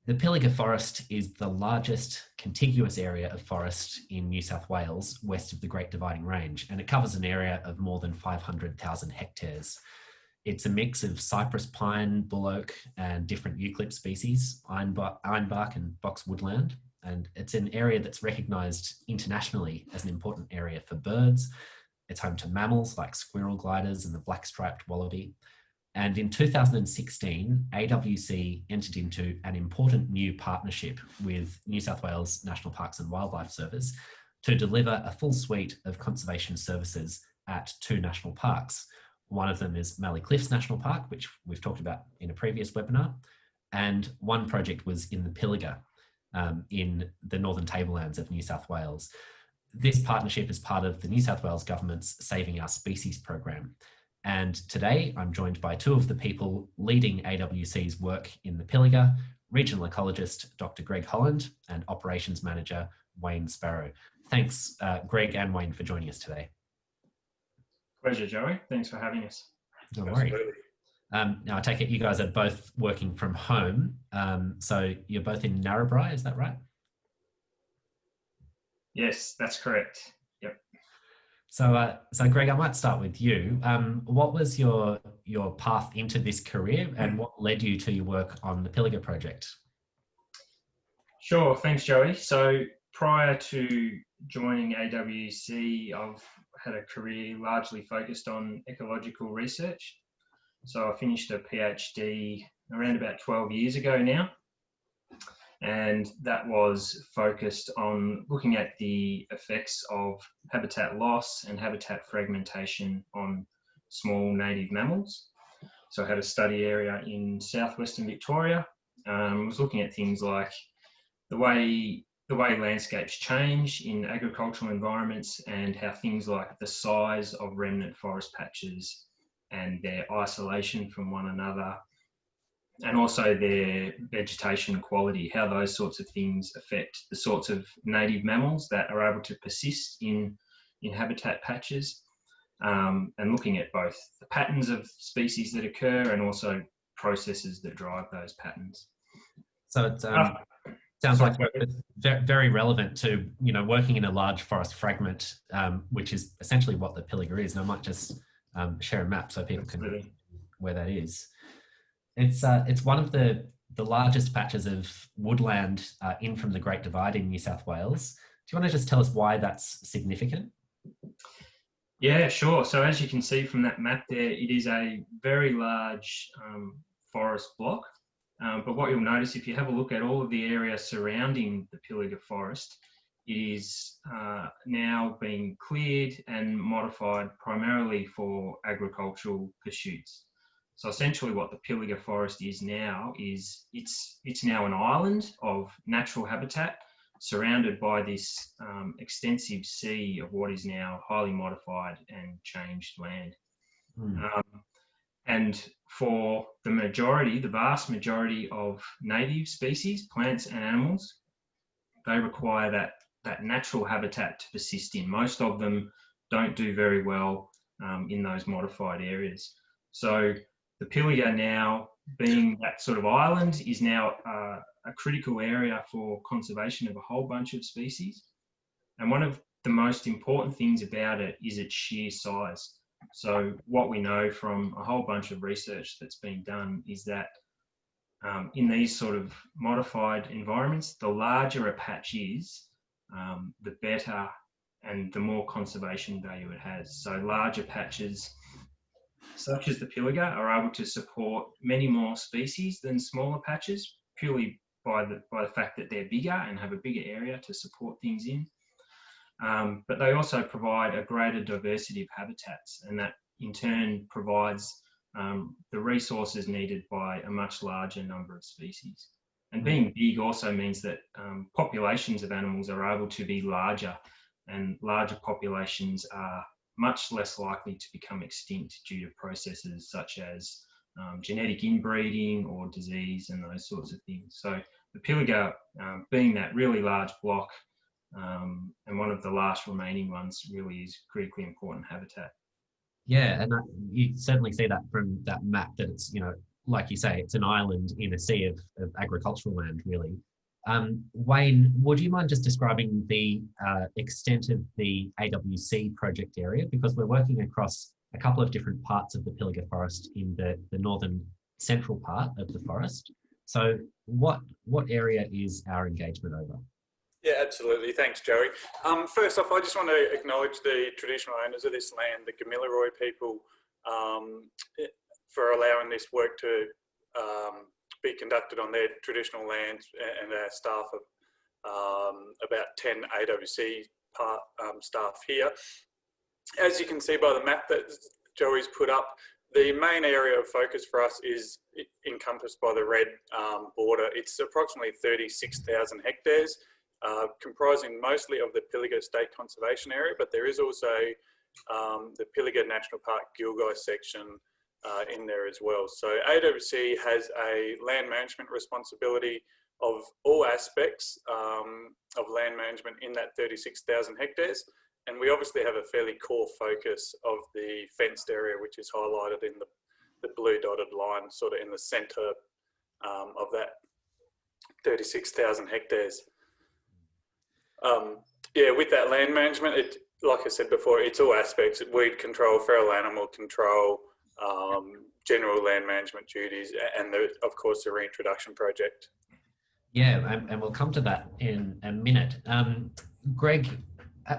The Pilliga Forest is the largest contiguous area of forest in New South Wales, west of the Great Dividing Range, and it covers an area of more than 500,000 hectares. It's a mix of cypress pine, bull oak, and different eucalypt species, ironbark and box woodland. And it's an area that's recognised internationally as an important area for birds. It's home to mammals like squirrel gliders and the black-striped wallaby. And in 2016, AWC entered into an important new partnership with New South Wales National Parks and Wildlife Service to deliver a full suite of conservation services at 2 national parks. One of them is Mallee Cliffs National Park, which we've talked about in a previous webinar. And one project was in the Pilliga, in the Northern Tablelands of New South Wales. This partnership is part of the New South Wales Government's Saving Our Species program. And today I'm joined by 2 of the people leading AWC's work in the Pilliga, Regional Ecologist Dr. Greg Holland and Operations Manager Wayne Sparrow. Thanks, Greg and Wayne, for joining us today. Pleasure, Joey. Thanks for having us. No worries. Now, I take it you guys are both working from home. So you're both in Narrabri, is that right? Yes, that's correct. Yep. So Greg, I might start with you. What was your path into this career and what led you to your work on the Pilliga Project? Sure, thanks, Joey. So prior to joining AWC, I've had a career largely focused on ecological research. So I finished a PhD around about 12 years ago now. And that was focused on looking at the effects of habitat loss and habitat fragmentation on small native mammals. So I had a study area in southwestern Victoria. I was looking at things like the way landscapes change in agricultural environments and how things like the size of remnant forest patches and their isolation from one another, and also their vegetation quality, how those sorts of things affect the sorts of native mammals that are able to persist in habitat patches, and looking at both the patterns of species that occur and also processes that drive those patterns. So it sounds like it's very relevant to, working in a large forest fragment, which is essentially what the Pilliga is. And I might just share a map so people can see where that is. It's one of the largest patches of woodland in from the Great Divide in New South Wales. Do you want to just tell us why that's significant? Yeah, sure. So as you can see from that map there, it is a very large forest block. But what you'll notice if you have a look at all of the area surrounding the Pilliga forest, it is now being cleared and modified primarily for agricultural pursuits. So essentially what the Pilliga forest is now is it's now an island of natural habitat surrounded by this extensive sea of what is now highly modified and changed land. And for the vast majority of native species, plants and animals, they require that natural habitat to persist in. Most of them don't do very well in those modified areas. So the Pilliga now, being that sort of island, is now a critical area for conservation of a whole bunch of species. And one of the most important things about it is its sheer size. So what we know from a whole bunch of research that's been done is that in these sort of modified environments, the larger a patch is, the better and the more conservation value it has. So larger patches, such as the Pilliga, are able to support many more species than smaller patches, purely by the fact that they're bigger and have a bigger area to support things in. But they also provide a greater diversity of habitats, and that in turn provides the resources needed by a much larger number of species. And being big also means that populations of animals are able to be larger, and larger populations are much less likely to become extinct due to processes such as genetic inbreeding or disease and those sorts of things. So the Pilliga, being that really large block and one of the last remaining ones, really is critically important habitat. Yeah, and you certainly see that from that map, that it's like you say, it's an island in a sea of agricultural land, really. Wayne, would you mind just describing the extent of the AWC project area? Because we're working across a couple of different parts of the Pilliga forest in the northern central part of the forest. So what area is our engagement over? Yeah, absolutely. Thanks, Joey. First off, I just want to acknowledge the traditional owners of this land, the Gamilaroi people, for allowing this work to be conducted on their traditional lands, and our staff of about 10 AWC staff here. As you can see by the map that Joey's put up, the main area of focus for us is encompassed by the red border. It's approximately 36,000 hectares, comprising mostly of the Pilliga State Conservation Area, but there is also the Pilliga National Park Gilgai section in there as well. So AWC has a land management responsibility of all aspects of land management in that 36,000 hectares. And we obviously have a fairly core focus of the fenced area, which is highlighted in the blue dotted line, sort of in the centre of that 36,000 hectares. Yeah, with that land management, like I said before, it's all aspects: weed control, feral animal control, general land management duties, and of course the reintroduction project. Yeah, and we'll come to that in a minute. Greg,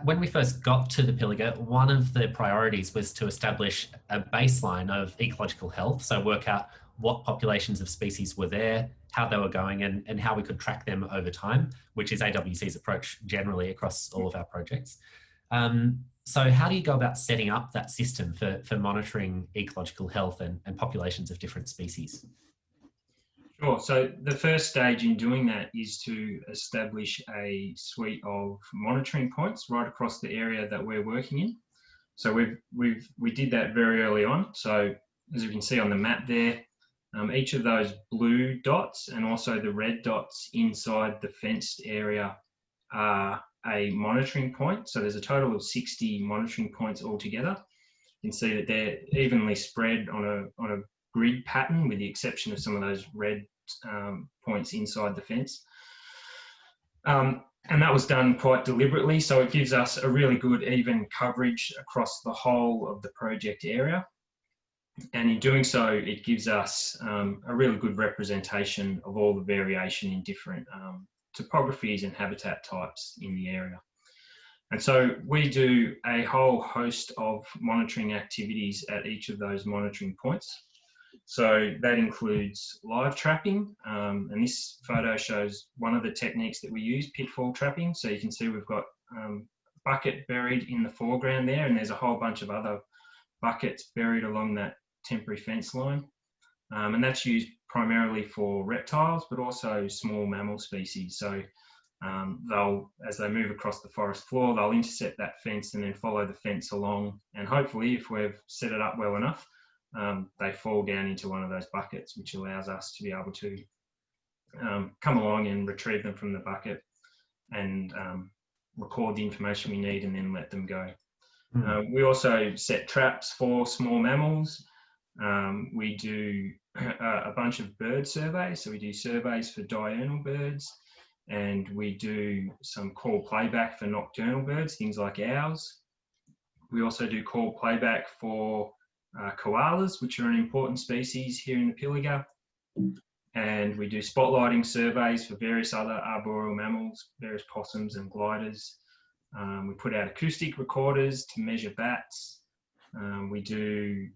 when we first got to the Pilliga, one of the priorities was to establish a baseline of ecological health, so work out what populations of species were there, how they were going, and how we could track them over time, which is AWC's approach generally across all of our projects. So how do you go about setting up that system for monitoring ecological health and populations of different species? Sure. So the first stage in doing that is to establish a suite of monitoring points right across the area that we're working in. So we did that very early on. So as you can see on the map there, each of those blue dots and also the red dots inside the fenced area are a monitoring point. So there's a total of 60 monitoring points altogether. You can see that they're evenly spread on a grid pattern, with the exception of some of those red points inside the fence. And that was done quite deliberately, so it gives us a really good even coverage across the whole of the project area. And in doing so, it gives us a really good representation of all the variation in different topographies and habitat types in the area. And so we do a whole host of monitoring activities at each of those monitoring points. So that includes live trapping, and this photo shows one of the techniques that we use, pitfall trapping. So you can see we've got a bucket buried in the foreground there, and there's a whole bunch of other buckets buried along that temporary fence line. And that's used primarily for reptiles, but also small mammal species. So as they move across the forest floor, they'll intercept that fence and then follow the fence along. And hopefully, if we've set it up well enough, they fall down into one of those buckets, which allows us to be able to come along and retrieve them from the bucket and record the information we need and then let them go. We also set traps for small mammals. We do a bunch of bird surveys. So we do surveys for diurnal birds, and we do some call playback for nocturnal birds, things like owls. We also do call playback for koalas, which are an important species here in the Pilliga. And we do spotlighting surveys for various other arboreal mammals, various possums and gliders. We put out acoustic recorders to measure bats. We do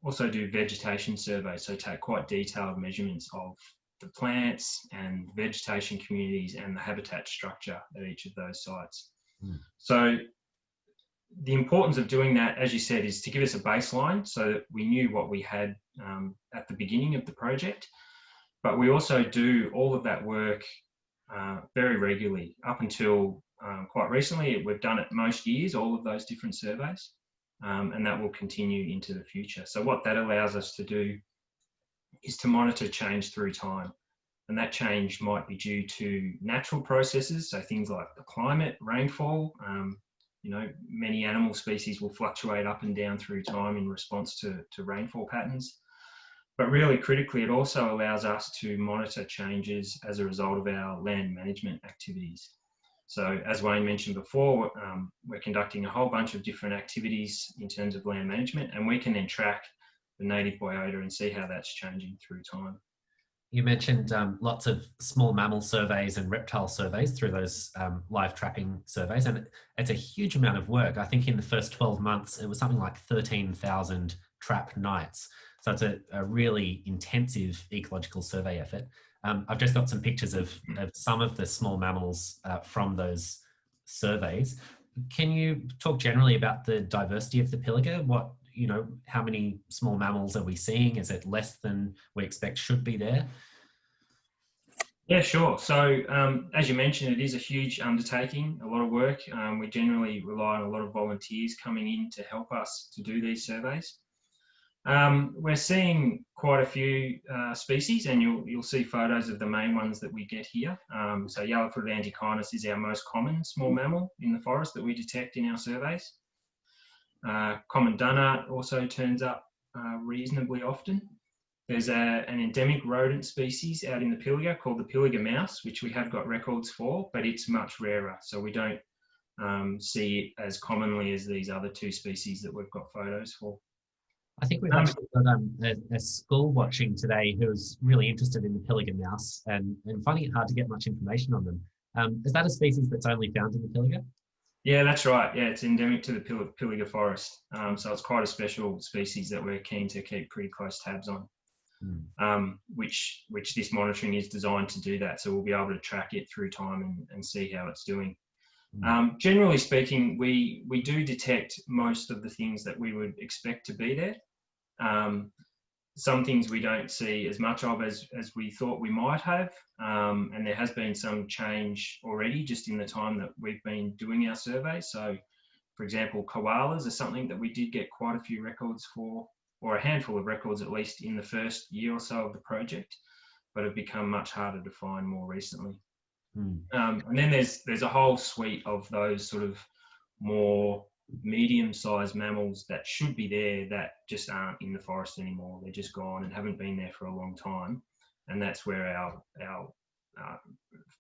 also do vegetation surveys, so take quite detailed measurements of the plants and vegetation communities and the habitat structure at each of those sites. So the importance of doing that, as you said, is to give us a baseline so that we knew what we had at the beginning of the project. But we also do all of that work very regularly. Up until quite recently, we've done it most years, all of those different surveys, and that will continue into the future. So what that allows us to do is to monitor change through time. And that change might be due to natural processes, so things like the climate, rainfall. You know, many animal species will fluctuate up and down through time in response to rainfall patterns. But really critically, it also allows us to monitor changes as a result of our land management activities. So as Wayne mentioned before, we're conducting a whole bunch of different activities in terms of land management, and we can then track the native biota and see how that's changing through time. You mentioned lots of small mammal surveys and reptile surveys through those live trapping surveys, and it's a huge amount of work. I think in the first 12 months, it was something like 13,000 trap nights. So it's a really intensive ecological survey effort. I've just got some pictures of some of the small mammals from those surveys. Can you talk generally about the diversity of the Pilliga? What, how many small mammals are we seeing? Is it less than we expect should be there? Yeah, sure. So as you mentioned, it is a huge undertaking, a lot of work. We generally rely on a lot of volunteers coming in to help us to do these surveys. We're seeing quite a few species, and you'll see photos of the main ones that we get here. So yellow-footed antechinus is our most common small mammal in the forest that we detect in our surveys. Common dunnart also turns up reasonably often. There's an endemic rodent species out in the Pilliga called the Pilliga mouse, which we have got records for, but it's much rarer. So we don't see it as commonly as these other two species that we've got photos for. I think we've actually got a school watching today who's really interested in the Pilliga mouse and finding it hard to get much information on them. Is that a species that's only found in the Pilliga? Yeah, that's right. Yeah, it's endemic to the Pilliga forest. So it's quite a special species that we're keen to keep pretty close tabs on, which this monitoring is designed to do that. So we'll be able to track it through time and see how it's doing. Generally speaking, we do detect most of the things that we would expect to be there. Some things we don't see as much of as we thought we might have, and there has been some change already just in the time that we've been doing our survey. So, for example, koalas are something that we did get quite a few records for, or a handful of records at least in the first year or so of the project, but have become much harder to find more recently. And then there's a whole suite of those sort of more medium-sized mammals that should be there that just aren't in the forest anymore. They're just gone and haven't been there for a long time, and that's where our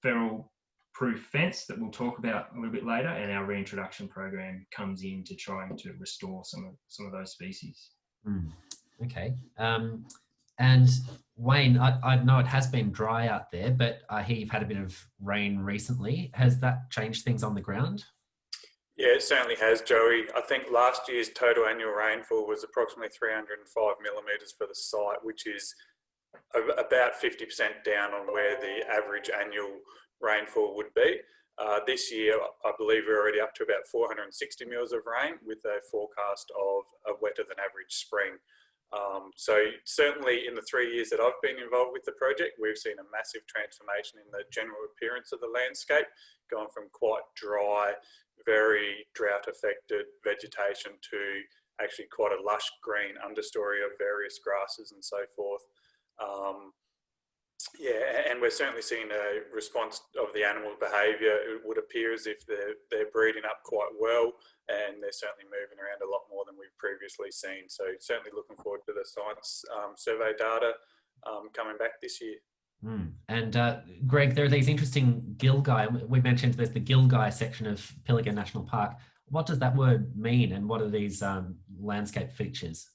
feral-proof fence that we'll talk about a little bit later, and our reintroduction program comes in to try to restore some of those species. Okay. And Wayne, I know it has been dry out there, but I hear you've had a bit of rain recently. Has that changed things on the ground? Yeah, it certainly has, Joey. I think last year's total annual rainfall was approximately 305 millimetres for the site, which is about 50% down on where the average annual rainfall would be. This year, I believe we're already up to about 460 mils of rain with a forecast of a wetter than average spring. So certainly in the 3 years that I've been involved with the project, we've seen a massive transformation in the general appearance of the landscape, going from quite dry, very drought affected vegetation to actually quite a lush green understory of various grasses and so forth. Yeah, and we're certainly seeing a response of the animal behaviour. It would appear as if they're breeding up quite well, and they're certainly moving around a lot more than we've previously seen. So certainly looking forward to the science survey data coming back this year. And Greg, there are these interesting gilgai. We mentioned there's the gilgai section of Pilliga National Park. What does that word mean, and what are these landscape features?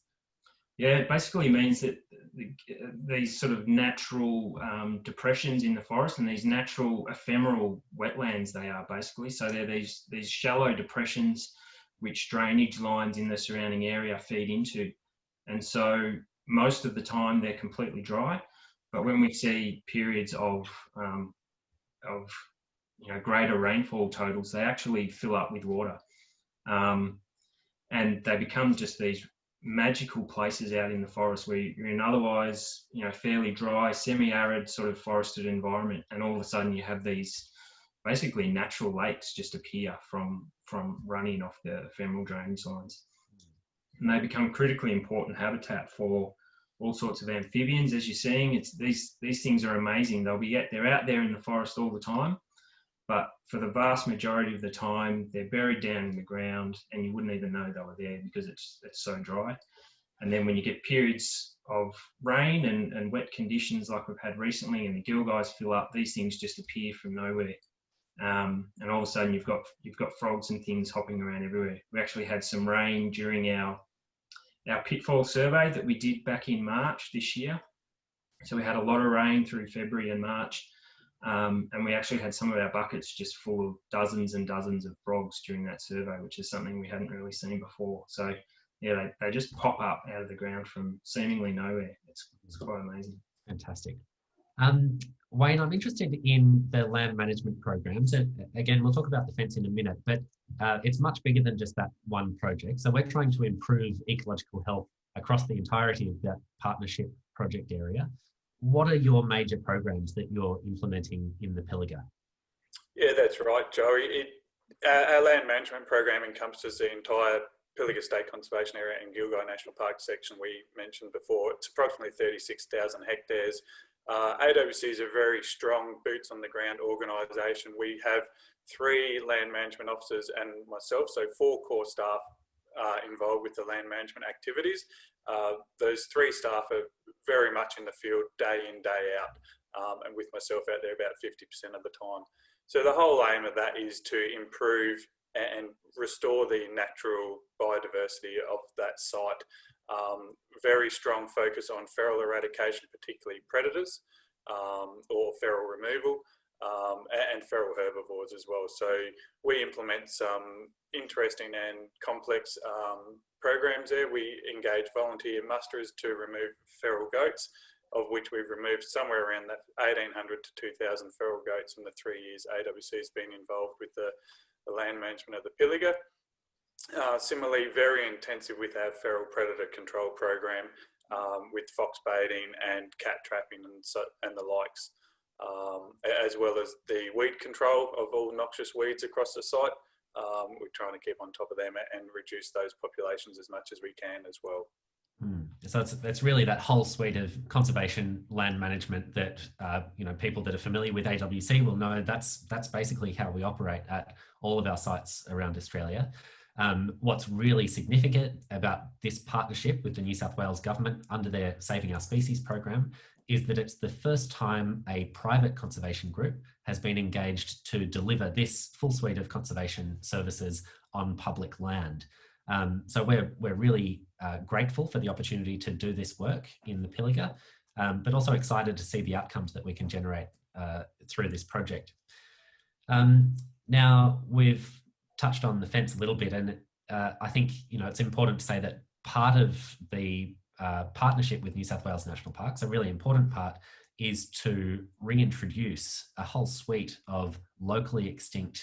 Yeah, it basically means that these sort of natural depressions in the forest and these natural ephemeral wetlands they are basically. So they're these shallow depressions which drainage lines in the surrounding area feed into. And so most of the time they're completely dry. But when we see periods of greater rainfall totals, they actually fill up with water, and they become just these magical places out in the forest where you're in otherwise fairly dry, semi-arid sort of forested environment, and all of a sudden you have these basically natural lakes just appear from running off the ephemeral drainage lines, and they become critically important habitat for all sorts of amphibians. As you're seeing, these things are amazing. They're out there in the forest all the time, but for the vast majority of the time, they're buried down in the ground, and you wouldn't even know they were there because it's so dry. And then when you get periods of rain and wet conditions like we've had recently, and the gill guys fill up, these things just appear from nowhere. And all of a sudden you've got frogs and things hopping around everywhere. We actually had some rain during our pitfall survey that we did back in March this year. So we had a lot of rain through February and March, and we actually had some of our buckets just full of dozens and dozens of frogs during that survey, which is something we hadn't really seen before. So yeah, they just pop up out of the ground from seemingly nowhere. It's quite amazing. Fantastic. Wayne, I'm interested in the land management programs. And again, we'll talk about the fence in a minute, but it's much bigger than just that one project. So we're trying to improve ecological health across the entirety of that partnership project area. What are your major programs that you're implementing in the Pilliga? Yeah, that's right, Joey. Our land management program encompasses the entire Pilliga State Conservation Area and Gilgai National Park section we mentioned before. It's approximately 36,000 hectares. AWC is a very strong boots on the ground organisation. We have 3 land management officers and myself, so 4 core staff involved with the land management activities. Those 3 staff are very much in the field day in, day out, and with myself out there about 50% of the time. So the whole aim of that is to improve and restore the natural biodiversity of that site. Very strong focus on feral eradication, particularly predators or feral removal, and feral herbivores as well. So we implement some interesting and complex programs there. We engage volunteer musterers to remove feral goats, of which we've removed somewhere around that 1,800 to 2,000 feral goats in the 3 years AWC has been involved with the land management of the Pilliga. Similarly, very intensive with our feral predator control program, with fox baiting and cat trapping and the likes, as well as the weed control of all noxious weeds across the site. We're trying to keep on top of them and reduce those populations as much as we can as well. So it's really that whole suite of conservation land management that people that are familiar with AWC will know that's basically how we operate at all of our sites around Australia. What's really significant about this partnership with the New South Wales government under their Saving Our Species program is that it's the first time a private conservation group has been engaged to deliver this full suite of conservation services on public land. So we're really grateful for the opportunity to do this work in the Pilliga, but also excited to see the outcomes that we can generate through this project. Now, we've touched on the fence a little bit, and I think it's important to say that part of the partnership with New South Wales National Parks, a really important part, is to reintroduce a whole suite of locally extinct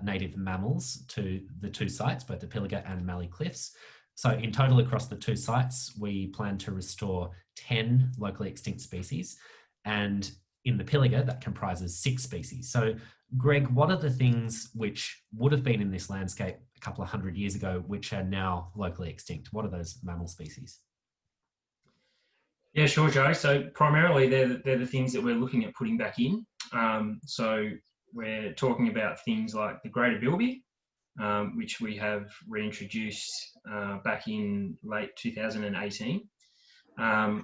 native mammals to the 2 sites, both the Pilliga and Mallee Cliffs. So in total across the 2 sites, we plan to restore 10 locally extinct species, and in the Pilliga that comprises 6 species. So Greg, what are the things which would have been in this landscape a couple of 100 years ago which are now locally extinct? What are those mammal species? Yeah, sure, Joe. So primarily they're the things that we're looking at putting back in. So we're talking about things like the greater bilby, which we have reintroduced back in late 2018.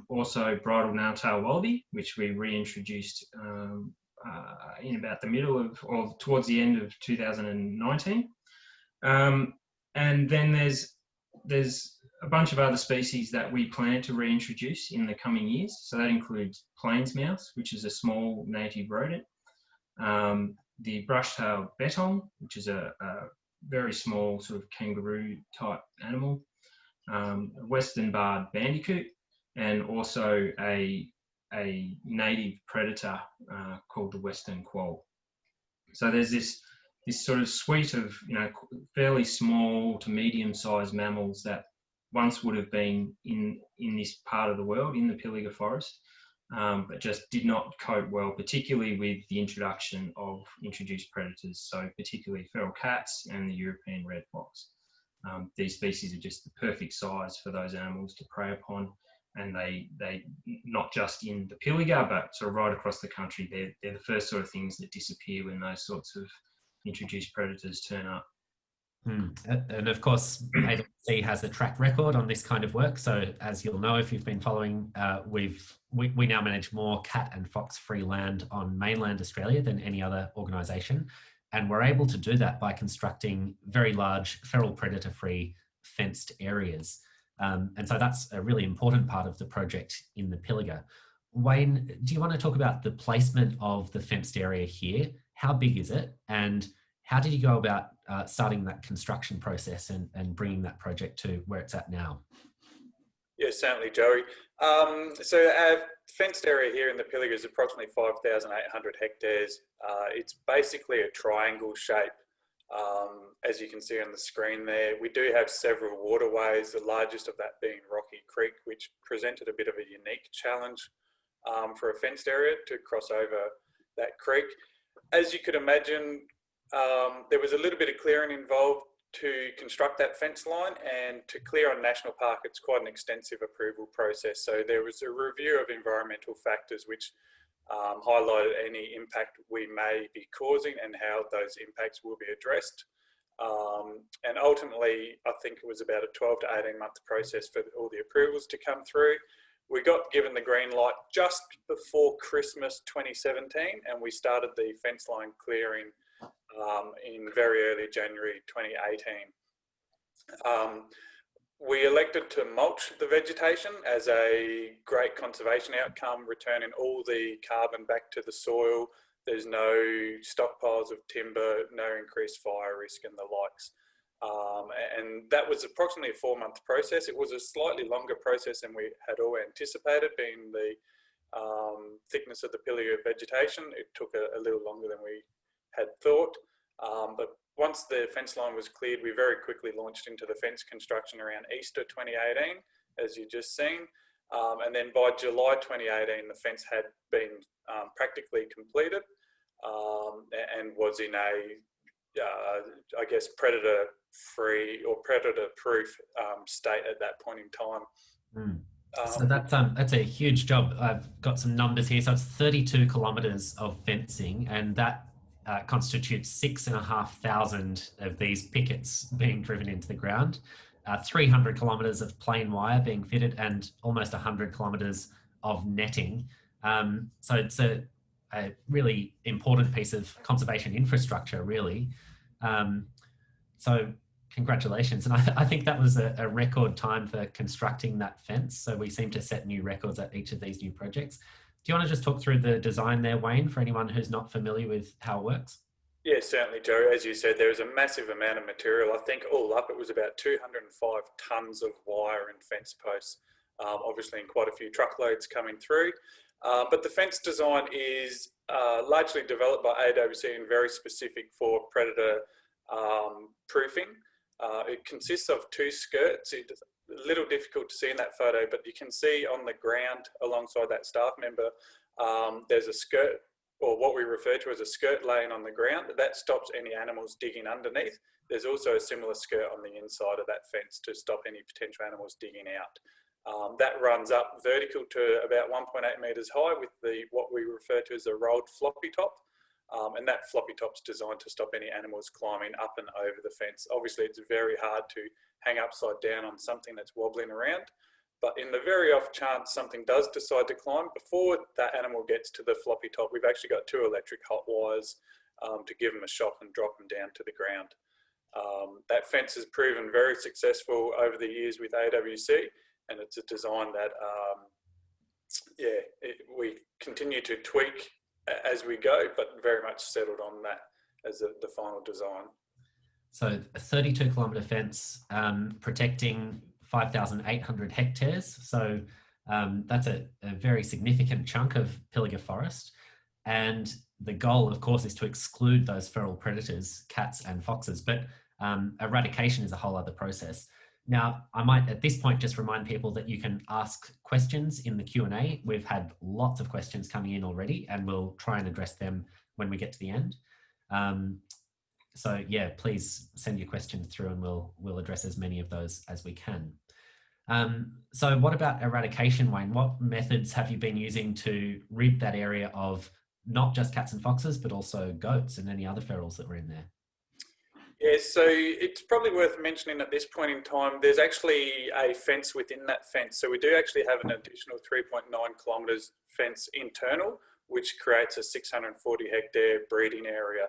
Also bridle nail-tail wallaby, which we reintroduced in about the middle of, or towards the end of 2019. And then there's a bunch of other species that we plan to reintroduce in the coming years. So that includes plains mouse, which is a small native rodent, the brush-tailed bettong, which is a very small sort of kangaroo type animal, western barred bandicoot, and also a native predator called the western quoll. So there's this sort of suite of fairly small to medium-sized mammals that once would have been in this part of the world, in the Pilliga forest, but just did not cope well, particularly with the introduction of introduced predators, so particularly feral cats and the European red fox. These species are just the perfect size for those animals to prey upon, and they not just in the Pilliga, but sort of right across the country, they're the first sort of things that disappear when those sorts of introduced predators turn up. And of course, AWC has a track record on this kind of work. So as you'll know, if you've been following, we now manage more cat and fox free land on mainland Australia than any other organisation. And we're able to do that by constructing very large feral predator free fenced areas. And so that's a really important part of the project in the Pilliga. Wayne, do you want to talk about the placement of the fenced area here? How big is it? And how did you go about starting that construction process and bringing that project to where it's at now? Yeah, certainly, Joey. So our fenced area here in the Pilliga is approximately 5,800 hectares. It's basically a triangle shape, as you can see on the screen there. We do have several waterways, the largest of that being Rocky Creek, which presented a bit of a unique challenge for a fenced area to cross over that creek. As you could imagine, there was a little bit of clearing involved to construct that fence line, and to clear on national park, it's quite an extensive approval process. So there was a review of environmental factors which highlighted any impact we may be causing and how those impacts will be addressed. And ultimately, I think it was about a 12 to 18 month process for all the approvals to come through. We got given the green light just before Christmas 2017, and we started the fence line clearing in very early January 2018. We elected to mulch the vegetation as a great conservation outcome, returning all the carbon back to the soil. There's no stockpiles of timber, no increased fire risk and the likes. And that was approximately a 4-month process. It was a slightly longer process than we had all anticipated, being the thickness of the Pilliga vegetation. It took a little longer than we had thought. But once the fence line was cleared, we very quickly launched into the fence construction around Easter 2018, as you just seen. And then by July 2018, the fence had been practically completed and was in a, I guess, predator-free or predator-proof state at that point in time. So that's a huge job. I've got some numbers here. So it's 32 kilometres of fencing, and that constitutes 6,500 of these pickets being driven into the ground, 300 kilometres of plain wire being fitted, and almost 100 kilometres of netting. So it's a really important piece of conservation infrastructure, really. So congratulations. And I think that was a record time for constructing that fence. So we seem to set new records at each of these new projects. Do you want to just talk through the design there, Wayne, for anyone who's not familiar with how it works? Yeah, certainly, Joe. As you said, there was a massive amount of material. I think all up, it was about 205 tonnes of wire and fence posts, obviously in quite a few truckloads coming through. But the fence design is largely developed by AWC and very specific for predator proofing. It consists of 2 skirts. It's a little difficult to see in that photo, but you can see on the ground alongside that staff member, there's a skirt, or what we refer to as a skirt laying on the ground. That stops any animals digging underneath. There's also a similar skirt on the inside of that fence to stop any potential animals digging out. That runs up vertical to about 1.8 metres high with what we refer to as a rolled floppy top. And that floppy top's designed to stop any animals climbing up and over the fence. Obviously, it's very hard to hang upside down on something that's wobbling around. But in the very off chance something does decide to climb, before that animal gets to the floppy top, we've actually got 2 electric hot wires to give them a shock and drop them down to the ground. That fence has proven very successful over the years with AWC, and it's a design that, we continue to tweak as we go, but very much settled on that as the final design. So a 32 kilometre fence protecting 5,800 hectares. So that's a very significant chunk of Pilliga forest. And the goal, of course, is to exclude those feral predators, cats and foxes, but eradication is a whole other process. Now, I might at this point just remind people that you can ask questions in the Q&A. We've had lots of questions coming in already, and we'll try and address them when we get to the end. So yeah, please send your questions through and we'll address as many of those as we can. So what about eradication, Wayne? What methods have you been using to rid that area of not just cats and foxes, but also goats and any other ferals that were in there? Yeah, so it's probably worth mentioning at this point in time, there's actually a fence within that fence. So we do actually have an additional 3.9 kilometres fence internal, which creates a 640 hectare breeding area.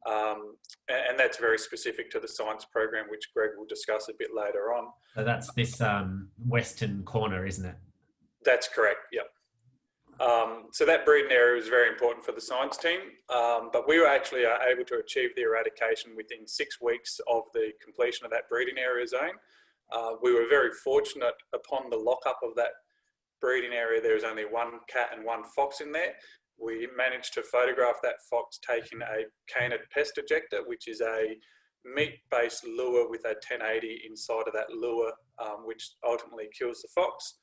And that's very specific to the science program, which Greg will discuss a bit later on. So that's this western corner, isn't it? That's correct, yep. So that breeding area was very important for the science team, but we were actually able to achieve the eradication within 6 weeks of the completion of that breeding area zone. We were very fortunate upon the lockup of that breeding area. There was only 1 cat and 1 fox in there. We managed to photograph that fox taking a canid pest ejector, which is a meat-based lure with a 1080 inside of that lure, which ultimately kills the fox.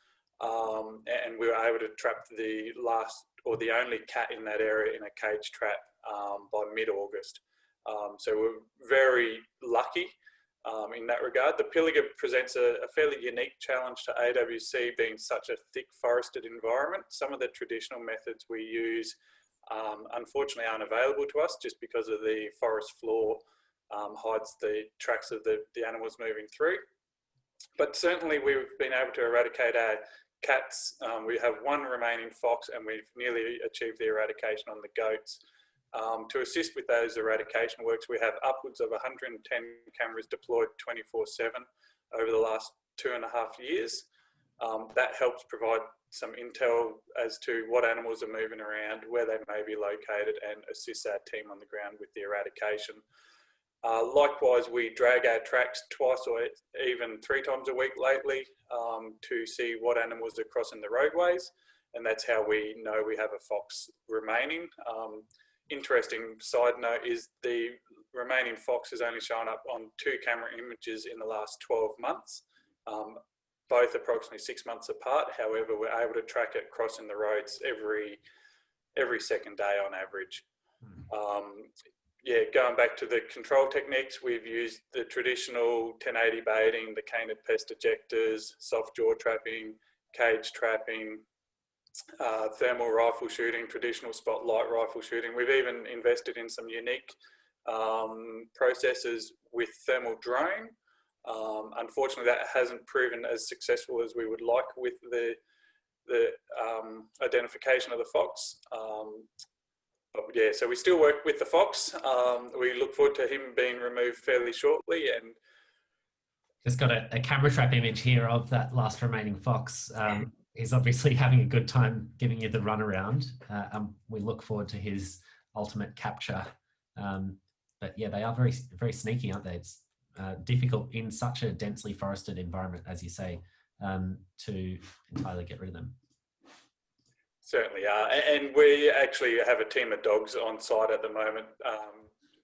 And we were able to trap the last or the only cat in that area in a cage trap by mid-August. So we're very lucky in that regard. The Pilliga presents a fairly unique challenge to AWC, being such a thick forested environment. Some of the traditional methods we use unfortunately aren't available to us just because of the forest floor hides the tracks of the animals moving through. But certainly we've been able to eradicate our cats. We have 1 remaining fox, and we've nearly achieved the eradication on the goats. To assist with those eradication works, we have upwards of 110 cameras deployed 24/7 over the last 2.5 years. That helps provide some intel as to what animals are moving around, where they may be located, and assist our team on the ground with the eradication. Likewise, we drag our tracks 2 or even 3 times a week lately to see what animals are crossing the roadways, and that's how we know we have a fox remaining. Interesting side note is the remaining fox has only shown up on 2 camera images in the last 12 months, both approximately 6 months apart. However, we're able to track it crossing the roads every second day on average. Yeah, going back to the control techniques, we've used the traditional 1080 baiting, the canid pest ejectors, soft jaw trapping, cage trapping, thermal rifle shooting, traditional spotlight rifle shooting. We've even invested in some unique processes with thermal drone. Unfortunately, that hasn't proven as successful as we would like with the identification of the fox. But yeah, so we still work with the fox. We look forward to him being removed fairly shortly. And just got a camera trap image here of that last remaining fox. He's obviously having a good time giving you the runaround. We look forward to his ultimate capture. But yeah, they are very, very sneaky, aren't they? It's difficult in such a densely forested environment, as you say, to entirely get rid of them. Certainly are. And we actually have a team of dogs on site at the moment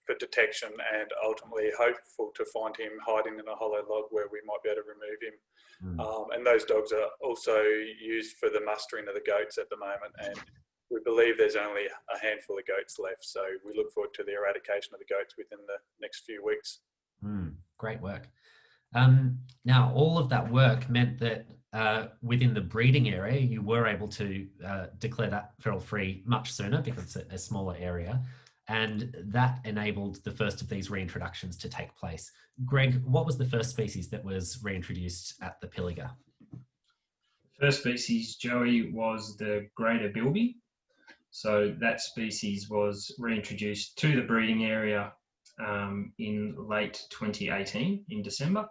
for detection, and ultimately hopeful to find him hiding in a hollow log where we might be able to remove him. And those dogs are also used for the mustering of the goats at the moment, and we believe there's only a handful of goats left. So we look forward to the eradication of the goats within the next few weeks. Great work. Now, all of that work meant that within the breeding area, you were able to declare that feral free much sooner because it's a smaller area, and that enabled the first of these reintroductions to take place. Greg, what was the first species that was reintroduced at the Pilliga? First species, Joey, was the greater bilby. So that species was reintroduced to the breeding area in late 2018, in December.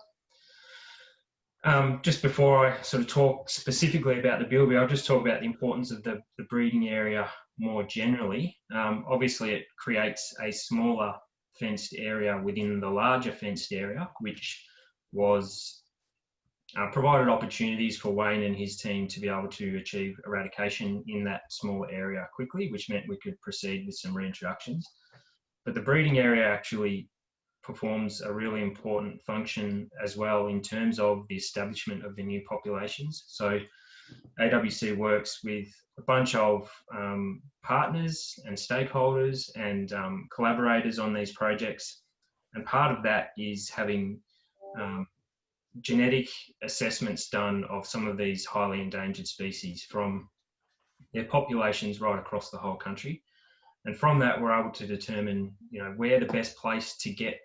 Just before I sort of talk specifically about the bilby, I'll just talk about the importance of the breeding area more generally. Obviously, it creates a smaller fenced area within the larger fenced area, which was provided opportunities for Wayne and his team to be able to achieve eradication in that small area quickly, which meant we could proceed with some reintroductions. But the breeding area actually performs a really important function as well in terms of the establishment of the new populations. So AWC works with a bunch of partners and stakeholders and collaborators on these projects. And part of that is having genetic assessments done of some of these highly endangered species from their populations right across the whole country. And from that, we're able to determine, where the best place to get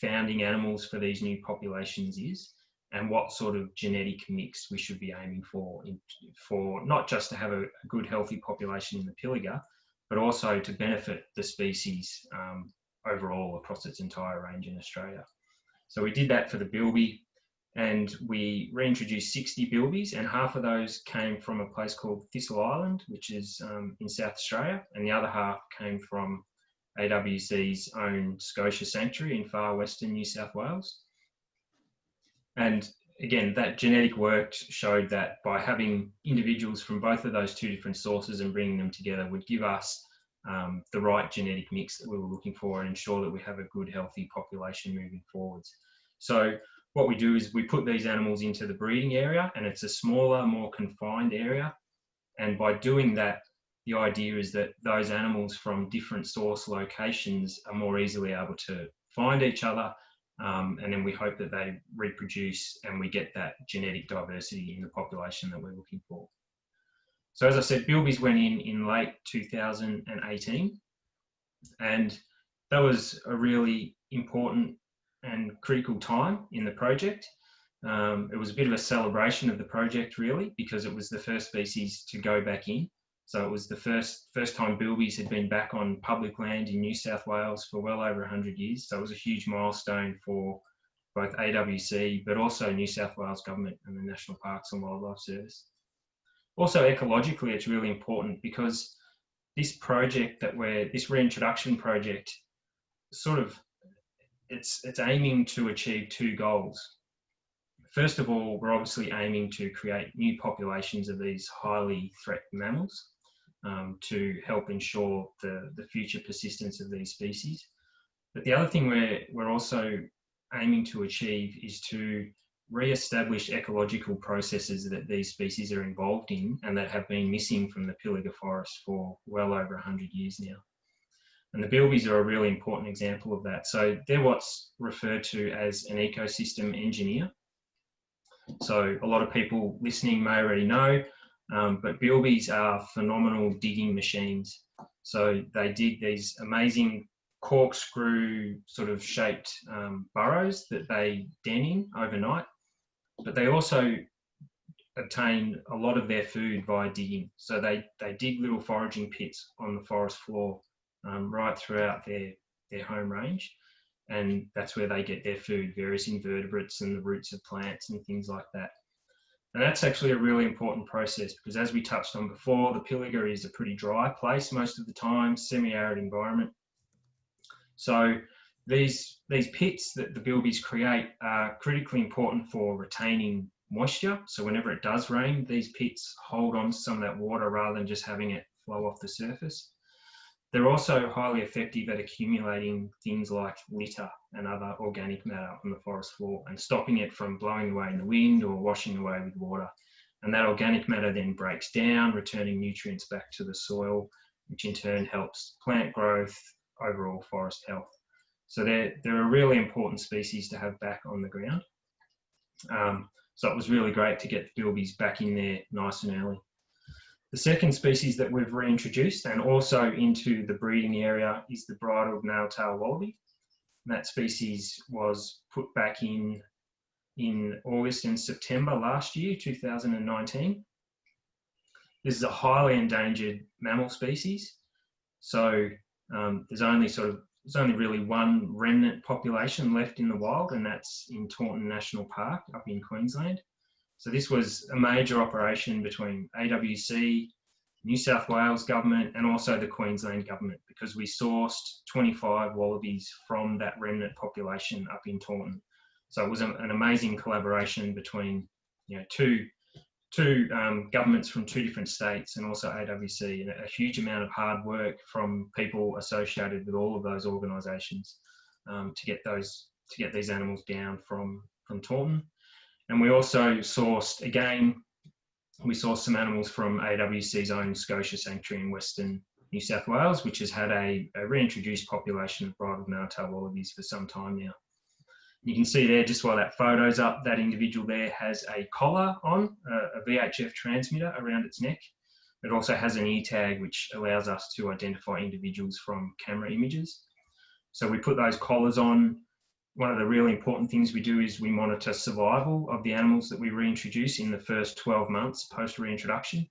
founding animals for these new populations is, and what sort of genetic mix we should be aiming for, for not just to have a good healthy population in the Pilliga, but also to benefit the species overall across its entire range in Australia. So we did that for the bilby, and we reintroduced 60 bilbies, and half of those came from a place called Thistle Island, which is in South Australia, and the other half came from AWC's own Scotia Sanctuary in far western New South Wales. And again, that genetic work showed that by having individuals from both of those two different sources and bringing them together would give us the right genetic mix that we were looking for and ensure that we have a good, healthy population moving forwards. So what we do is we put these animals into the breeding area, and it's a smaller, more confined area. And by doing that, the idea is that those animals from different source locations are more easily able to find each other, and then we hope that they reproduce and we get that genetic diversity in the population that we're looking for. So as I said, bilbies went in late 2018, and that was a really important and critical time in the project. It was a bit of a celebration of the project, really, because it was the first species to go back in. So it was the first time bilbies had been back on public land in New South Wales for well over 100 years. So it was a huge milestone for both AWC, but also New South Wales Government and the National Parks and Wildlife Service. Also ecologically, it's really important because this project this reintroduction project, sort of, it's aiming to achieve two goals. First of all, we're obviously aiming to create new populations of these highly threatened mammals to help ensure the future persistence of these species. But the other thing we're also aiming to achieve is to re-establish ecological processes that these species are involved in and that have been missing from the Pilliga forest for well over 100 years now. And the bilbies are a really important example of that. So they're what's referred to as an ecosystem engineer. So a lot of people listening may already know, but bilbies are phenomenal digging machines. So they dig these amazing corkscrew sort of shaped burrows that they den in overnight, but they also obtain a lot of their food via digging. So they dig little foraging pits on the forest floor right throughout their home range. And that's where they get their food, various invertebrates and the roots of plants and things like that. And that's actually a really important process because, as we touched on before, the Pilliga is a pretty dry place most of the time, semi-arid environment. So these pits that the bilbies create are critically important for retaining moisture. So whenever it does rain, these pits hold on to some of that water rather than just having it flow off the surface. They're also highly effective at accumulating things like litter and other organic matter on the forest floor and stopping it from blowing away in the wind or washing away with water. And that organic matter then breaks down, returning nutrients back to the soil, which in turn helps plant growth, overall forest health. So they're a really important species to have back on the ground. So it was really great to get the bilbies back in there nice and early. The second species that we've reintroduced and also into the breeding area is the bridled nail-tail wallaby. And that species was put back in August and September last year, 2019. This is a highly endangered mammal species. So there's only really one remnant population left in the wild, and that's in Taunton National Park up in Queensland. So this was a major operation between AWC, New South Wales Government, and also the Queensland Government, because we sourced 25 wallabies from that remnant population up in Taunton. So it was an amazing collaboration between two governments from two different states and also AWC, and a huge amount of hard work from people associated with all of those organisations to get these animals down from Taunton. And we also sourced some animals from AWC's own Scotia Sanctuary in Western New South Wales, which has had a reintroduced population of bridled nail-tail wallabies for some time now. You can see there, just while that photo's up, that individual there has a collar on, a VHF transmitter around its neck. It also has an E-tag, which allows us to identify individuals from camera images. So we put those collars on one of the really important things we do is we monitor survival of the animals that we reintroduce in the first 12 months post reintroduction.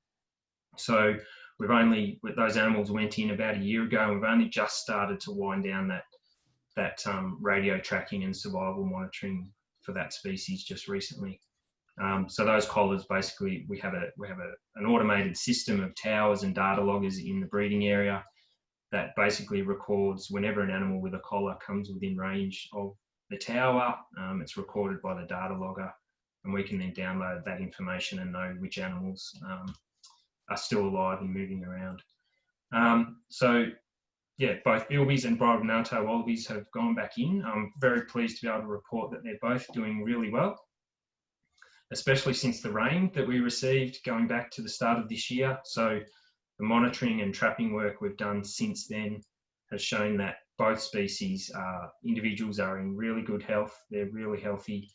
So those animals went in about a year ago, and we've only just started to wind down that radio tracking and survival monitoring for that species just recently. So those collars, basically, we have an automated system of towers and data loggers in the breeding area that basically records whenever an animal with a collar comes within range of the tower. It's recorded by the data logger, and we can then download that information and know which animals are still alive and moving around. So yeah, both bilbies and bridled nail-tailed wallabies have gone back in. I'm very pleased to be able to report that they're both doing really well, especially since the rain that we received going back to the start of this year. So the monitoring and trapping work we've done since then has shown that both species, individuals are in really good health. They're really healthy.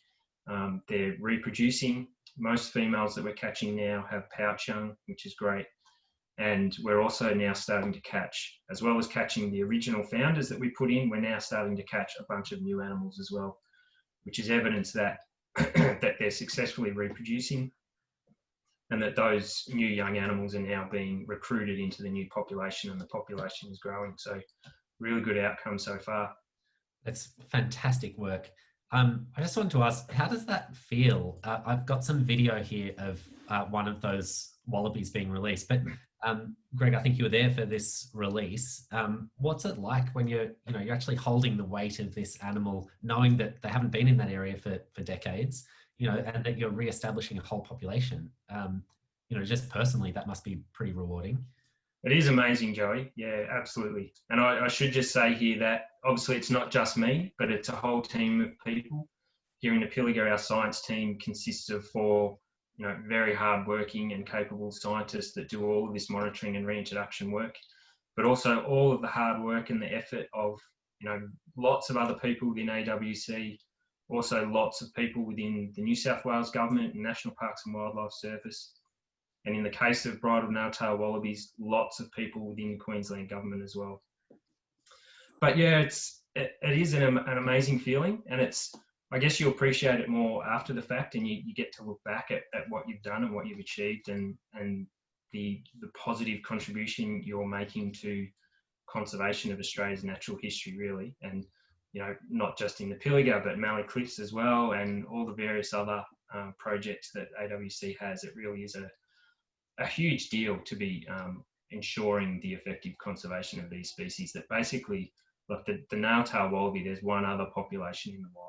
They're reproducing. Most females that we're catching now have pouch young, which is great. And we're also now starting to catch, as well as catching the original founders that we put in, we're now starting to catch a bunch of new animals as well, which is evidence that, that they're successfully reproducing, and that those new young animals are now being recruited into the new population, and the population is growing. So really good outcome so far. That's fantastic work. I just wanted to ask, how does that feel? I've got some video here of one of those wallabies being released, but Greg, I think you were there for this release. What's it like when you're actually holding the weight of this animal, knowing that they haven't been in that area for decades, and that you're re-establishing a whole population? Just personally, that must be pretty rewarding. It is amazing, Joey. Yeah, absolutely. And I should just say here that obviously it's not just me, but it's a whole team of people. Here in the Pilliga, our science team consists of 4 very hard-working and capable scientists that do all of this monitoring and reintroduction work, but also all of the hard work and the effort of lots of other people within AWC, also lots of people within the New South Wales government and National Parks and Wildlife Service. And in the case of bridled nail-tailed wallabies, lots of people within the Queensland government as well. But yeah, it is an amazing feeling, and I guess you appreciate it more after the fact, and you get to look back at what you've done and what you've achieved, and the positive contribution you're making to conservation of Australia's natural history, really. And not just in the Pilliga, but Mallee Cliffs as well, and all the various other projects that AWC has. It really is a huge deal to be ensuring the effective conservation of these species that basically, like the nail-tailed wallaby, there's one other population in the wild.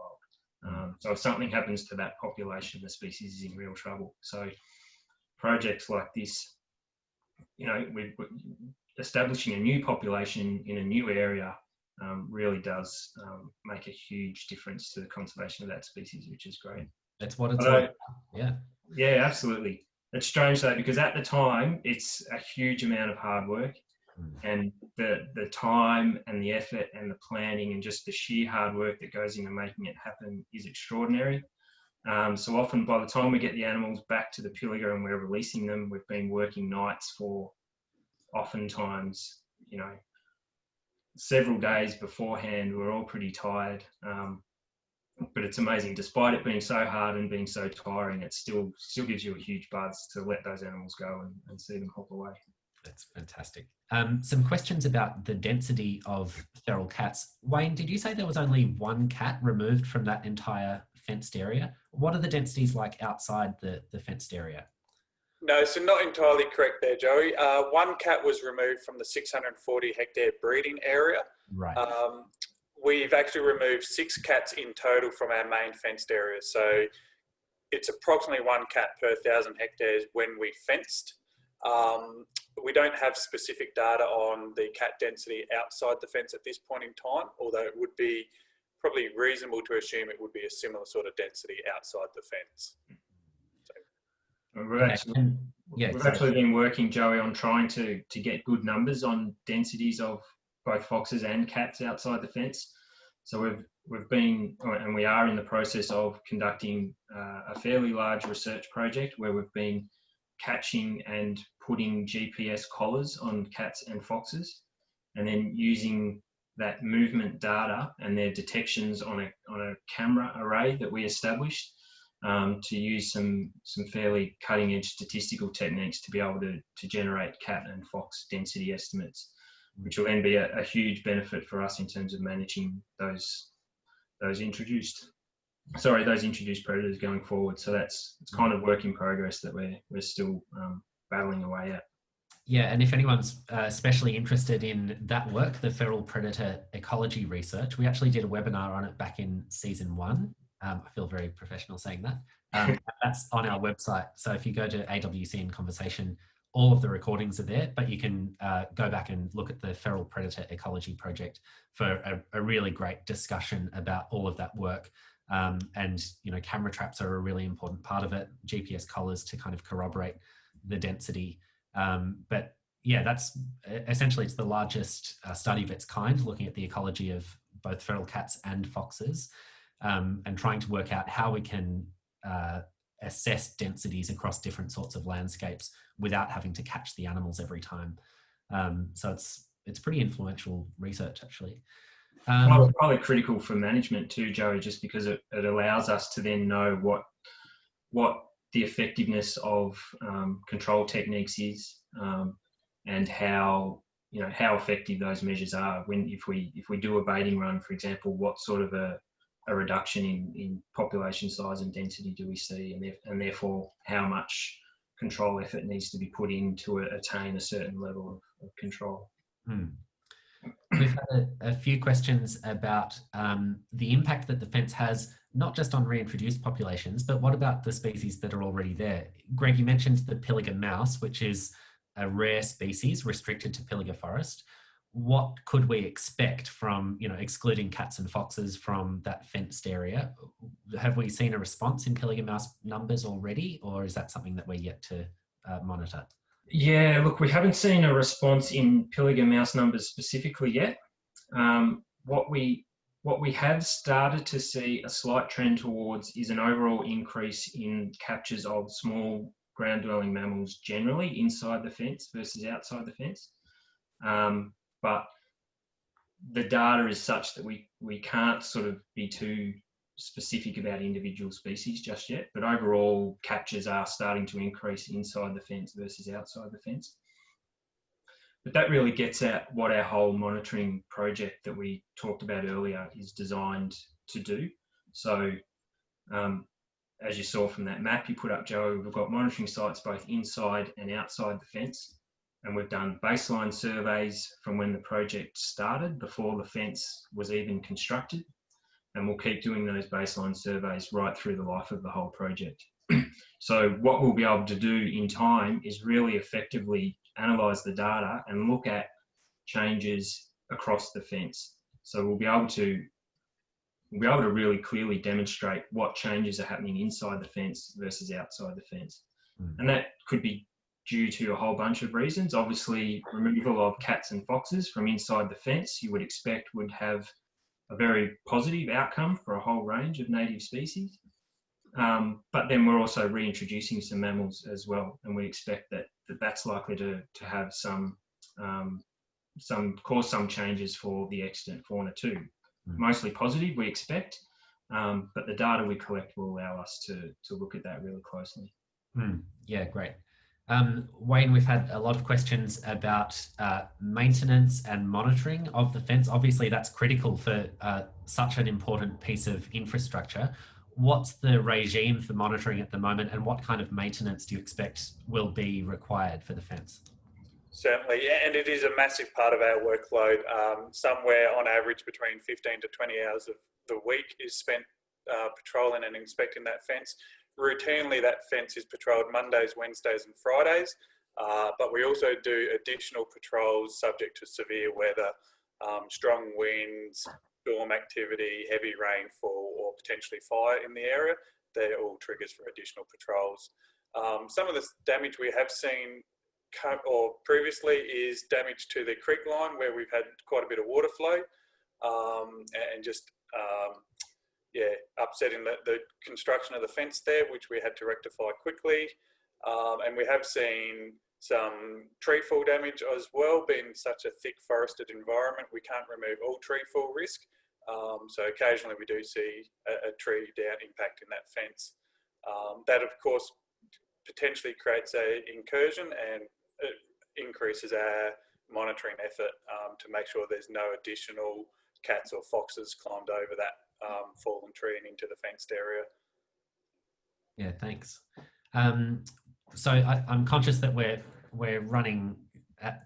So if something happens to that population, the species is in real trouble. So projects like this, we're establishing a new population in a new area really does make a huge difference to the conservation of that species, which is great. That's what it's like. Yeah, absolutely. It's strange though, because at the time it's a huge amount of hard work, and the time and the effort and the planning and just the sheer hard work that goes into making it happen is extraordinary. So often by the time we get the animals back to the Pilliga and we're releasing them, we've been working nights for oftentimes, several days beforehand. We're all pretty tired. But it's amazing, despite it being so hard and being so tiring, it still gives you a huge buzz to let those animals go and see them hop away. That's fantastic. Some questions about the density of feral cats. Wayne, did you say there was only 1 cat removed from that entire fenced area? What are the densities like outside the fenced area? No, so not entirely correct there, Joey. 1 cat was removed from the 640 hectare breeding area. Right. We've actually removed 6 cats in total from our main fenced area. So it's approximately 1 cat per 1,000 hectares when we fenced. We don't have specific data on the cat density outside the fence at this point in time, although it would be probably reasonable to assume it would be a similar sort of density outside the fence. We've actually been working, Joey, on trying to get good numbers on densities of both foxes and cats outside the fence. So we've been, and we are in the process of conducting a fairly large research project where we've been catching and putting GPS collars on cats and foxes, and then using that movement data and their detections on a camera array that we established, to use some fairly cutting edge statistical techniques to be able to generate cat and fox density estimates, which will then be a huge benefit for us in terms of managing those introduced predators going forward. So it's kind of work in progress that we're still battling away at. Yeah, and if anyone's especially interested in that work, the feral predator ecology research, we actually did a webinar on it back in season 1. I feel very professional saying that. That's on our website. So if you go to AWC in Conversation, all of the recordings are there, but you can go back and look at the Feral Predator Ecology Project for a really great discussion about all of that work. And, camera traps are a really important part of it, GPS collars to kind of corroborate the density. But yeah, that's essentially, it's the largest study of its kind, looking at the ecology of both feral cats and foxes, and trying to work out how we can assess densities across different sorts of landscapes without having to catch the animals every time. So it's pretty influential research, actually. Probably critical for management too, Joe, just because it allows us to then know what the effectiveness of control techniques is, and how effective those measures are. If we do a baiting run, for example, what sort of a reduction in population size and density do we see, and therefore how much control effort needs to be put in to attain a certain level of control. We've had a few questions about the impact that the fence has, not just on reintroduced populations, but what about the species that are already there? Greg, you mentioned the Pilliga mouse, which is a rare species restricted to Pilliga forest. What could we expect from, excluding cats and foxes from that fenced area? Have we seen a response in Pilliga mouse numbers already, or is that something that we're yet to monitor? Yeah, look, we haven't seen a response in Pilliga mouse numbers specifically yet. What we have started to see a slight trend towards is an overall increase in captures of small ground-dwelling mammals generally inside the fence versus outside the fence. But the data is such that we can't sort of be too specific about individual species just yet, but overall captures are starting to increase inside the fence versus outside the fence. But that really gets at what our whole monitoring project that we talked about earlier is designed to do. So as you saw from that map you put up, Joe, we've got monitoring sites both inside and outside the fence. And we've done baseline surveys from when the project started, before the fence was even constructed. And we'll keep doing those baseline surveys right through the life of the whole project. So what we'll be able to do in time is really effectively analyse the data and look at changes across the fence. So we'll be able to really clearly demonstrate what changes are happening inside the fence versus outside the fence. And that could be due to a whole bunch of reasons. Obviously, removal of cats and foxes from inside the fence, you would expect would have a very positive outcome for a whole range of native species. But then we're also reintroducing some mammals as well, and we expect that's likely to have cause some changes for the extant fauna too. Mostly positive, we expect, but the data we collect will allow us to look at that really closely. Yeah, great. Wayne, we've had a lot of questions about maintenance and monitoring of the fence. Obviously, that's critical for such an important piece of infrastructure. What's the regime for monitoring at the moment, and what kind of maintenance do you expect will be required for the fence? Certainly, and it is a massive part of our workload. Somewhere on average between 15 to 20 hours of the week is spent patrolling and inspecting that fence. Routinely, that fence is patrolled Mondays, Wednesdays and Fridays, but we also do additional patrols subject to severe weather, strong winds, storm activity, heavy rainfall, or potentially fire in the area. They're all triggers for additional patrols. Some of the damage we have seen previously is damage to the creek line, where we've had quite a bit of water flow, and just upsetting the construction of the fence there, which we had to rectify quickly. And we have seen some tree fall damage as well. Being such a thick forested environment, we can't remove all tree fall risk. So occasionally we do see a tree down impacting that fence. That of course potentially creates a incursion and it increases our monitoring effort to make sure there's no additional cats or foxes climbed over that fallen tree and into the fenced area. Yeah, thanks. So I'm conscious that we're running at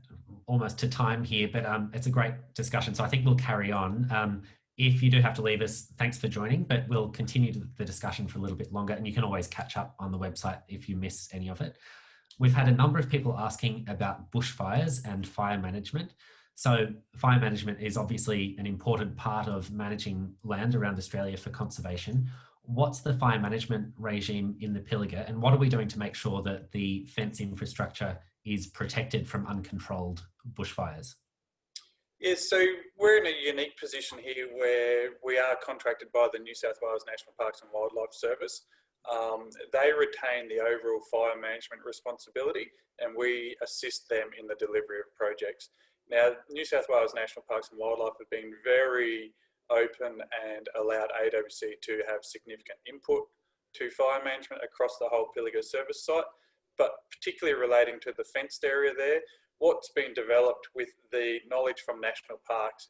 almost to time here, but it's a great discussion. So I think we'll carry on. If you do have to leave us, thanks for joining, but we'll continue the discussion for a little bit longer, and you can always catch up on the website if you miss any of it. We've had a number of people asking about bushfires and fire management. So fire management is obviously an important part of managing land around Australia for conservation. What's the fire management regime in the Pilliga, and what are we doing to make sure that the fence infrastructure is protected from uncontrolled bushfires? Yes, so we're in a unique position here where we are contracted by the New South Wales National Parks and Wildlife Service. They retain the overall fire management responsibility and we assist them in the delivery of projects. Now, New South Wales National Parks and Wildlife have been very open and allowed AWC to have significant input to fire management across the whole Pilliga service site, but particularly relating to the fenced area there, what's been developed with the knowledge from national parks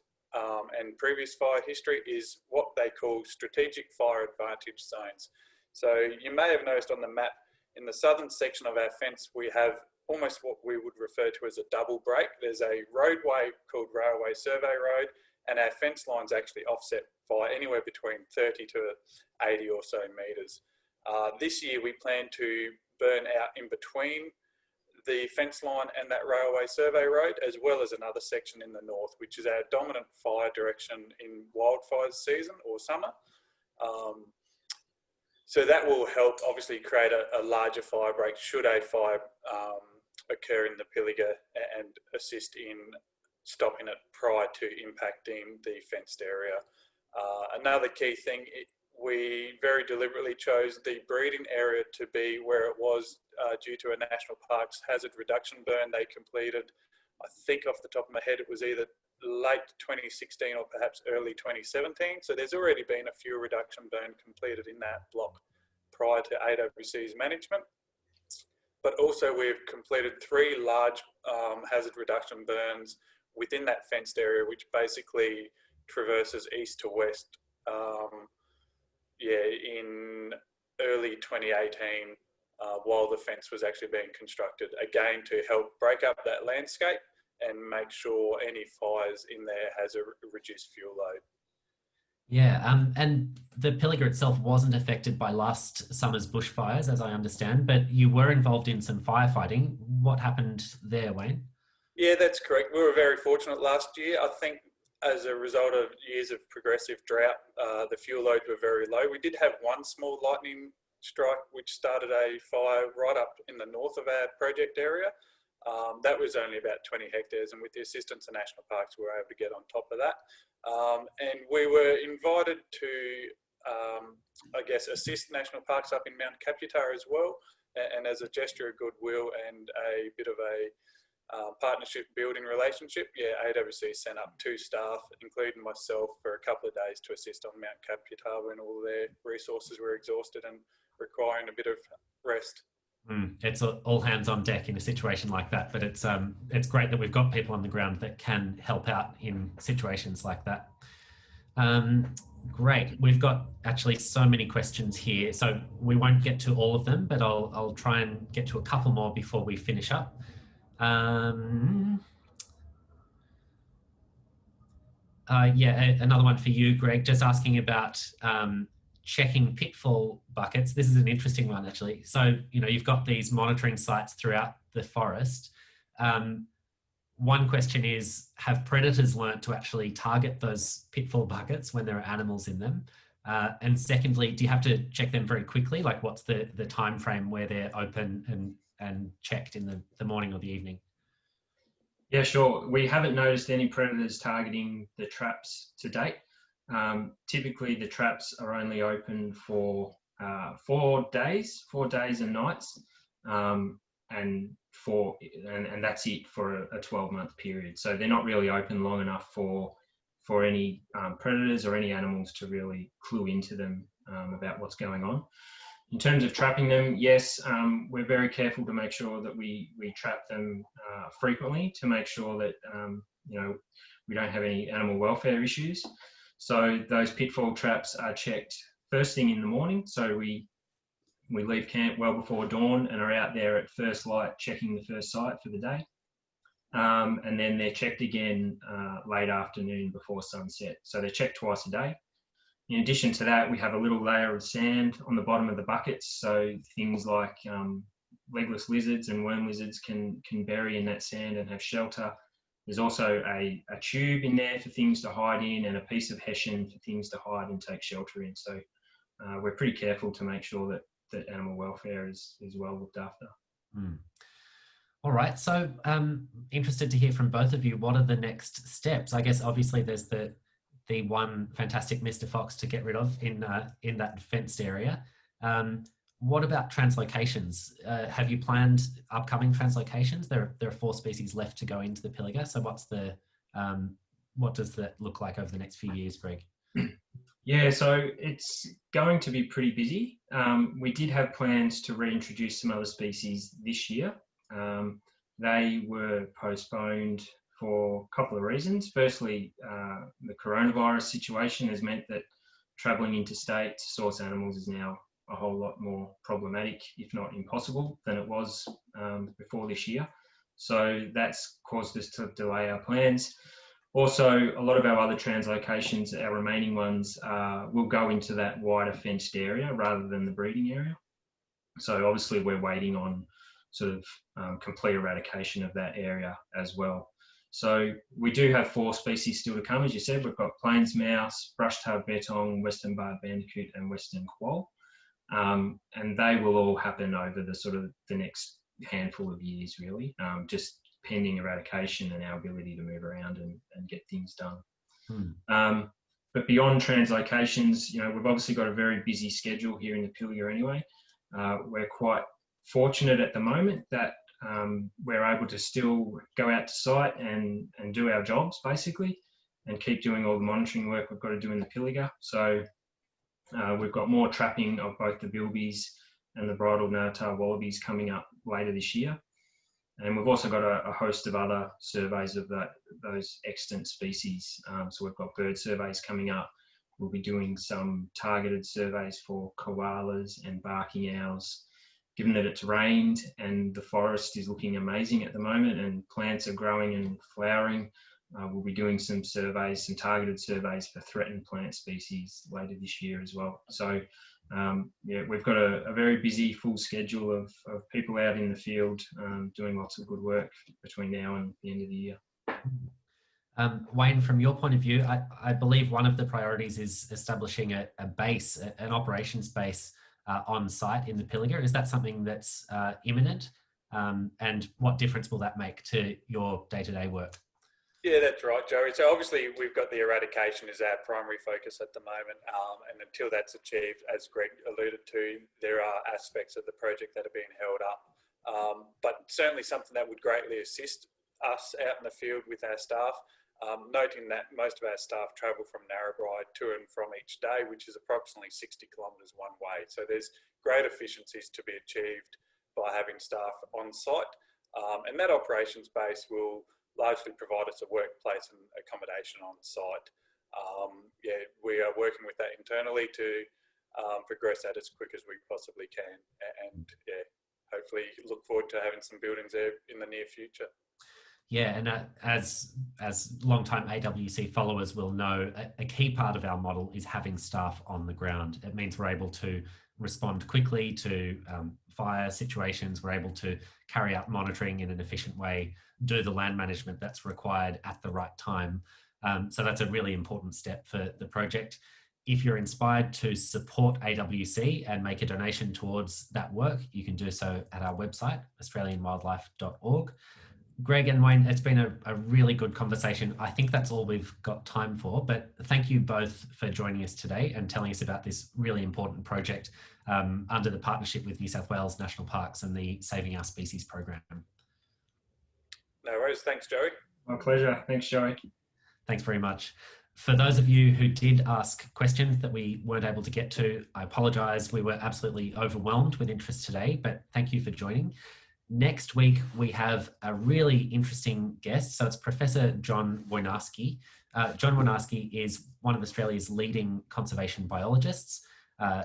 and previous fire history is what they call strategic fire advantage zones. So you may have noticed on the map, in the southern section of our fence, we have almost what we would refer to as a double break. There's a roadway called Railway Survey Road, and our fence line's actually offset by anywhere between 30 to 80 or so metres. This year we plan to burn out in between the fence line and that railway survey road, as well as another section in the north, which is our dominant fire direction in wildfires season or summer. So that will help obviously create a larger fire break should a fire occur in the Pilliga and assist in stopping it prior to impacting the fenced area. Another key thing, we very deliberately chose the breeding area to be where it was due to a National Parks hazard reduction burn they completed. I think off the top of my head, it was either late 2016 or perhaps early 2017. So there's already been a fuel reduction burn completed in that block prior to AWC's management. But also we've completed 3 large hazard reduction burns within that fenced area, which basically traverses east to west in early 2018 while the fence was actually being constructed, again to help break up that landscape and make sure any fires in there has a reduced fuel load. Yeah, and the Pilliga itself wasn't affected by last summer's bushfires, as I understand, but you were involved in some firefighting. What happened there, Wayne? Yeah, that's correct. We were very fortunate last year. I think as a result of years of progressive drought, the fuel loads were very low. We did have one small lightning strike which started a fire right up in the north of our project area. That was only about 20 hectares, and with the assistance of National Parks we were able to get on top of that. And we were invited to, I guess, assist National Parks up in Mount Caputar as well. And as a gesture of goodwill and a bit of a partnership building relationship, AWC sent up 2 staff, including myself, for a couple of days to assist on Mount Caputar when all their resources were exhausted and requiring a bit of rest. It's all hands on deck in a situation like that, but it's great that we've got people on the ground that can help out in situations like that. Great. We've got actually so many questions here, so we won't get to all of them, but I'll try and get to a couple more before we finish up. Another one for you, Greg, just asking about checking pitfall buckets. This is an interesting one, actually. So, you've got these monitoring sites throughout the forest. One question is, have predators learnt to actually target those pitfall buckets when there are animals in them? And secondly, do you have to check them very quickly? Like, what's the time frame where they're open and checked in the morning or the evening? Yeah, sure. We haven't noticed any predators targeting the traps to date. Typically, the traps are only open for 4 days and nights. and that's it for a 12-month period. So they're not really open long enough for any predators or any animals to really clue into them about what's going on. In terms of trapping them, yes, we're very careful to make sure that we trap them frequently to make sure that we don't have any animal welfare issues. So those pitfall traps are checked first thing in the morning. So we leave camp well before dawn and are out there at first light checking the first site for the day. And then they're checked again late afternoon before sunset. So they're checked twice a day. In addition to that, we have a little layer of sand on the bottom of the buckets. So things like legless lizards and worm lizards can bury in that sand and have shelter. There's also a tube in there for things to hide in and a piece of hessian for things to hide and take shelter in. So we're pretty careful to make sure that animal welfare is well looked after. Mm. All right. So interested to hear from both of you. What are the next steps? I guess obviously there's the one fantastic Mr. Fox to get rid of in that fenced area. What about translocations? Have you planned upcoming translocations? There are 4 species left to go into the Pilliga. So what does that look like over the next few years, Greg? Yeah, so it's going to be pretty busy. We did have plans to reintroduce some other species this year. They were postponed for a couple of reasons. Firstly, the coronavirus situation has meant that travelling interstate to source animals is now a whole lot more problematic, if not impossible, than it was before this year. So that's caused us to delay our plans. Also, a lot of our other translocations, our remaining ones, will go into that wider fenced area rather than the breeding area. So obviously we're waiting on sort of complete eradication of that area as well. So we do have 4 species still to come. As you said, we've got plains mouse, brush-tailed bettong, western barred bandicoot and western quoll. And they will all happen over the next handful of years, really, just pending eradication and our ability to move around and get things done. But beyond translocations, we've obviously got a very busy schedule here in the Pilliga anyway. We're quite fortunate at the moment that we're able to still go out to site and do our jobs, basically, and keep doing all the monitoring work we've got to do in the Pilliga. So we've got more trapping of both the bilbies and the bridled narratail wallabies coming up later this year. And we've also got a host of other surveys of those extant species. So we've got bird surveys coming up. We'll be doing some targeted surveys for koalas and barking owls. Given that it's rained and the forest is looking amazing at the moment and plants are growing and flowering, we'll be doing some targeted surveys for threatened plant species later this year as well. So we've got a very busy, full schedule of people out in the field doing lots of good work between now and the end of the year. Wayne, from your point of view, I believe one of the priorities is establishing an operations base on site in the Pilliga. Is that something that's imminent? And what difference will that make to your day-to-day work? Yeah, that's right, Joey. So obviously we've got the eradication as our primary focus at the moment. And until that's achieved, as Greg alluded to, there are aspects of the project that are being held up. But certainly something that would greatly assist us out in the field with our staff, noting that most of our staff travel from Narrabri to and from each day, which is approximately 60 kilometres one way. So there's great efficiencies to be achieved by having staff on site. And that operations base will largely provide us a workplace and accommodation on site. We are working with that internally to progress that as quick as we possibly can. And hopefully look forward to having some buildings there in the near future. Yeah, and as long-time AWC followers will know, a key part of our model is having staff on the ground. It means we're able to respond quickly to fire situations. We're able to carry out monitoring in an efficient way, do the land management that's required at the right time. So that's a really important step for the project. If you're inspired to support AWC and make a donation towards that work, you can do so at our website, australianwildlife.org. Greg and Wayne, it's been a really good conversation. I think that's all we've got time for, but thank you both for joining us today and telling us about this really important project under the partnership with New South Wales National Parks and the Saving Our Species program. No worries. Thanks, Joey. My pleasure. Thanks, Joey. Thanks very much. For those of you who did ask questions that we weren't able to get to, I apologise. We were absolutely overwhelmed with interest today, but thank you for joining. Next week, we have a really interesting guest. So it's Professor John Wojnarski. John Wojnarski is one of Australia's leading conservation biologists.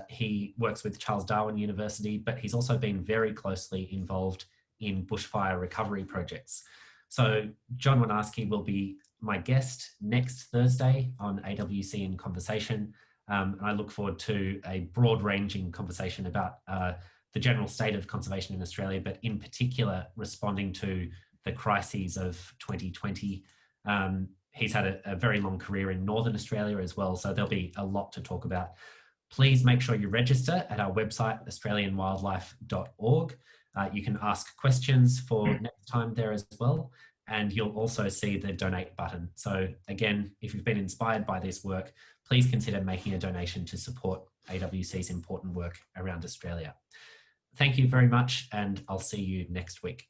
He works with Charles Darwin University, but he's also been very closely involved in bushfire recovery projects. So John Wojnarski will be my guest next Thursday on AWC in Conversation. And I look forward to a broad-ranging conversation about the general state of conservation in Australia, but in particular responding to the crises of 2020. He's had a very long career in Northern Australia as well, so there'll be a lot to talk about. Please make sure you register at our website, australianwildlife.org. You can ask questions for next time there as well, and you'll also see the donate button. So again, if you've been inspired by this work, please consider making a donation to support AWC's important work around Australia. Thank you very much, and I'll see you next week.